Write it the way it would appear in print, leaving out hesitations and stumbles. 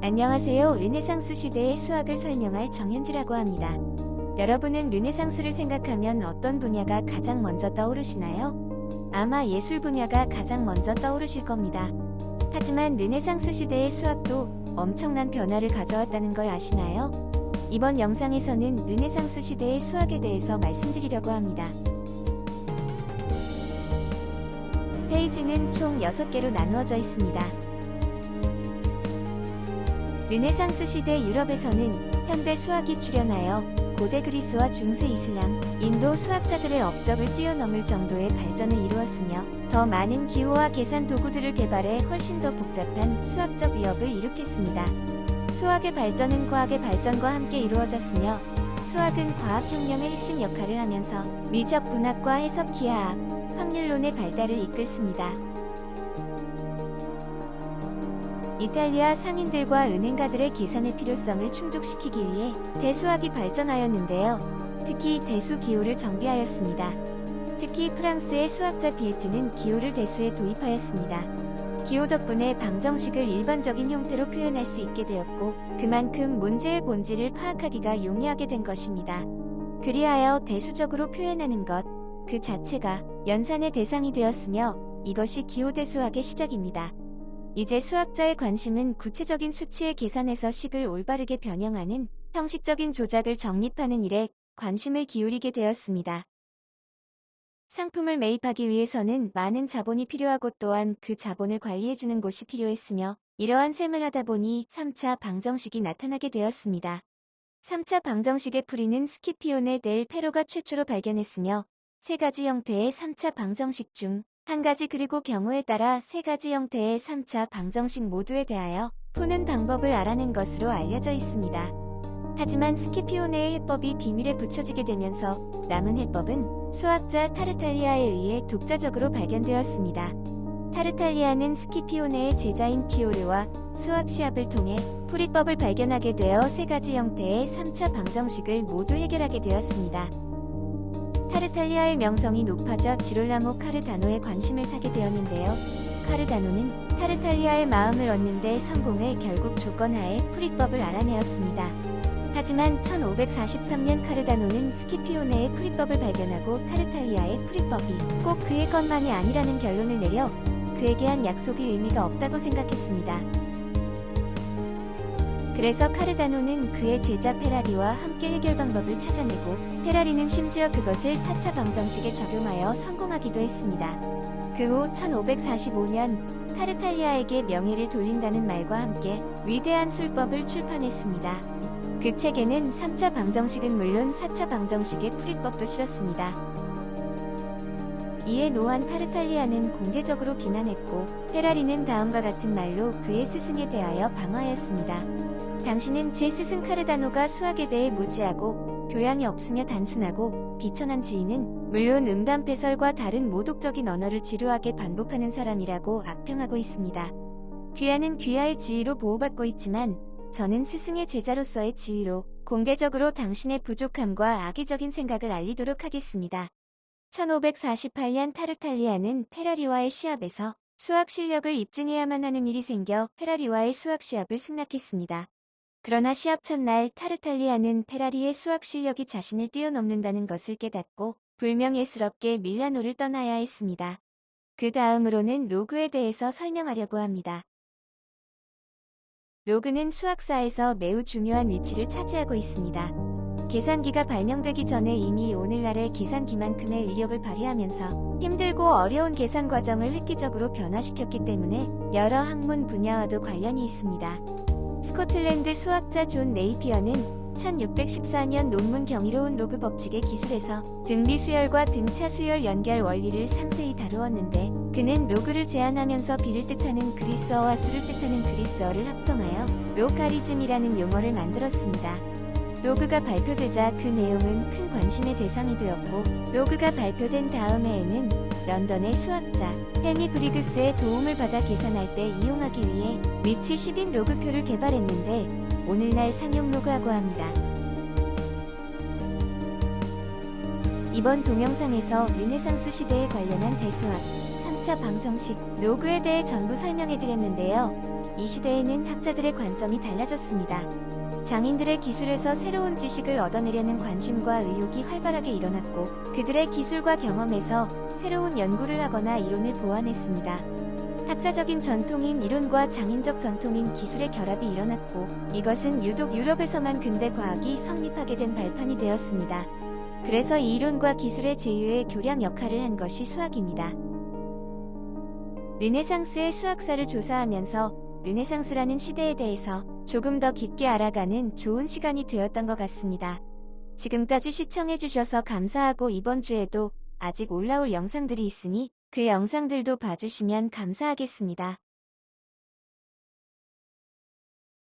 안녕하세요. 르네상스 시대의 수학을 설명할 정현지라고 합니다. 여러분은 르네상스를 생각하면 어떤 분야가 가장 먼저 떠오르시나요? 아마 예술 분야가 가장 먼저 떠오르실 겁니다. 하지만 르네상스 시대의 수학도 엄청난 변화를 가져왔다는 걸 아시나요? 이번 영상에서는 르네상스 시대의 수학에 대해서 말씀드리려고 합니다. 페이지는 총 6개로 나누어져 있습니다. 르네상스 시대 유럽에서는 현대 수학이 출현하여 고대 그리스와 중세 이슬람, 인도 수학자들의 업적을 뛰어넘을 정도의 발전을 이루었으며 더 많은 기호와 계산 도구들을 개발해 훨씬 더 복잡한 수학적 위협을 일으켰습니다. 수학의 발전은 과학의 발전과 함께 이루어졌으며 수학은 과학혁명의 핵심 역할을 하면서 미적 분학과 해석 기하학, 확률론의 발달을 이끌습니다. 이탈리아 상인들과 은행가들의 계산의 필요성을 충족시키기 위해 대수학이 발전하였는데요. 특히 대수 기호를 정비하였습니다. 특히 프랑스의 수학자 비에트는 기호를 대수에 도입하였습니다. 기호 덕분에 방정식을 일반적인 형태로 표현할 수 있게 되었고 그만큼 문제의 본질을 파악하기가 용이하게 된 것입니다. 그리하여 대수적으로 표현하는 것, 그 자체가 연산의 대상이 되었으며 이것이 기호대수학의 시작입니다. 이제 수학자의 관심은 구체적인 수치의 계산에서 식을 올바르게 변형하는 형식적인 조작을 정립하는 일에 관심을 기울이게 되었습니다. 상품을 매입하기 위해서는 많은 자본이 필요하고 또한 그 자본을 관리해주는 곳이 필요했으며 이러한 셈을 하다 보니 3차 방정식이 나타나게 되었습니다. 3차 방정식의 풀이는 스키피오네 델 페로가 최초로 발견했으며 3가지 형태의 3차 방정식 중 한 가지 그리고 경우에 따라 3가지 형태의 3차 방정식 모두에 대하여 푸는 방법을 알아낸 것으로 알려져 있습니다. 하지만 스키피오네의 해법이 비밀에 붙여지게 되면서 남은 해법은 수학자 타르탈리아에 의해 독자적으로 발견되었습니다. 타르탈리아는 스키피오네의 제자인 피오르와 수학 시합을 통해 풀이법을 발견하게 되어 3가지 형태의 3차 방정식을 모두 해결하게 되었습니다. 타르탈리아의 명성이 높아져 지롤라모 카르다노에 관심을 사게 되었는데요. 카르다노는 타르탈리아의 마음을 얻는 데 성공해 결국 조건하에 풀이법을 알아내었습니다. 하지만 1543년 카르다노는 스키피오네의 풀이법을 발견하고 타르탈리아의 풀이법이 꼭 그의 것만이 아니라는 결론을 내려 그에게 한 약속이 의미가 없다고 생각했습니다. 그래서 카르다노는 그의 제자 페라리와 함께 해결 방법을 찾아내고 페라리는 심지어 그것을 4차 방정식에 적용하여 성공하기도 했습니다. 그 후 1545년 타르탈리아에게 명예를 돌린다는 말과 함께 위대한 술법을 출판했습니다. 그 책에는 3차 방정식은 물론 4차 방정식의 풀이법도 실었습니다. 이에 노한 타르탈리아는 공개적으로 비난했고 페라리는 다음과 같은 말로 그의 스승에 대하여 방어하였습니다. 당신은 제 스승 카르다노가 수학에 대해 무지하고 교양이 없으며 단순하고 비천한 지인은 물론 음담패설과 다른 모독적인 언어를 지루하게 반복하는 사람이라고 악평하고 있습니다. 귀하는 귀하의 지위로 보호받고 있지만 저는 스승의 제자로서의 지위로 공개적으로 당신의 부족함과 악의적인 생각을 알리도록 하겠습니다. 1548년 타르탈리아는 페라리와의 시합에서 수학 실력을 입증해야만 하는 일이 생겨 페라리와의 수학 시합을 승낙했습니다. 그러나 시합 첫날 타르탈리아는 페라리의 수학 실력이 자신을 뛰어넘는다는 것을 깨닫고 불명예스럽게 밀라노를 떠나야 했습니다. 그 다음으로는 로그에 대해서 설명하려고 합니다. 로그는 수학사에서 매우 중요한 위치를 차지하고 있습니다. 계산기가 발명되기 전에 이미 오늘날의 계산기만큼의 위력을 발휘하면서 힘들고 어려운 계산 과정을 획기적으로 변화시켰기 때문에 여러 학문 분야와도 관련이 있습니다. 스코틀랜드 수학자 존 네이피어는 1614년 논문 경이로운 로그 법칙의 기술에서 등비 수열과 등차 수열 연결 원리를 상세히 다루었는데 그는 로그를 제안하면서 비를 뜻하는 그리스어와 수를 뜻하는 그리스어를 합성하여 로가리즘이라는 용어를 만들었습니다. 로그가 발표되자 그 내용은 큰 관심의 대상이 되었고 로그가 발표된 다음 해에는 런던의 수학자 헨리 브리그스의 도움을 받아 계산할 때 이용하기 위해 위치 10인 로그표를 개발했는데 오늘날 상용 로그라고 합니다. 이번 동영상에서 르네상스 시대에 관련한 대수학, 3차 방정식, 로그에 대해 전부 설명해드렸는데요. 이 시대에는 학자들의 관점이 달라졌습니다. 장인들의 기술에서 새로운 지식을 얻어내려는 관심과 의욕이 활발하게 일어났고, 그들의 기술과 경험에서 새로운 연구를 하거나 이론을 보완했습니다. 학자적인 전통인 이론과 장인적 전통인 기술의 결합이 일어났고, 이것은 유독 유럽에서만 근대 과학이 성립하게 된 발판이 되었습니다. 그래서 이 이론과 기술의 제휴의 교량 역할을 한 것이 수학입니다. 르네상스의 수학사를 조사하면서 르네상스라는 시대에 대해서 조금 더 깊게 알아가는 좋은 시간이 되었던 것 같습니다. 지금까지 시청해주셔서 감사하고, 이번 주에도 아직 올라올 영상들이 있으니 그 영상들도 봐주시면 감사하겠습니다.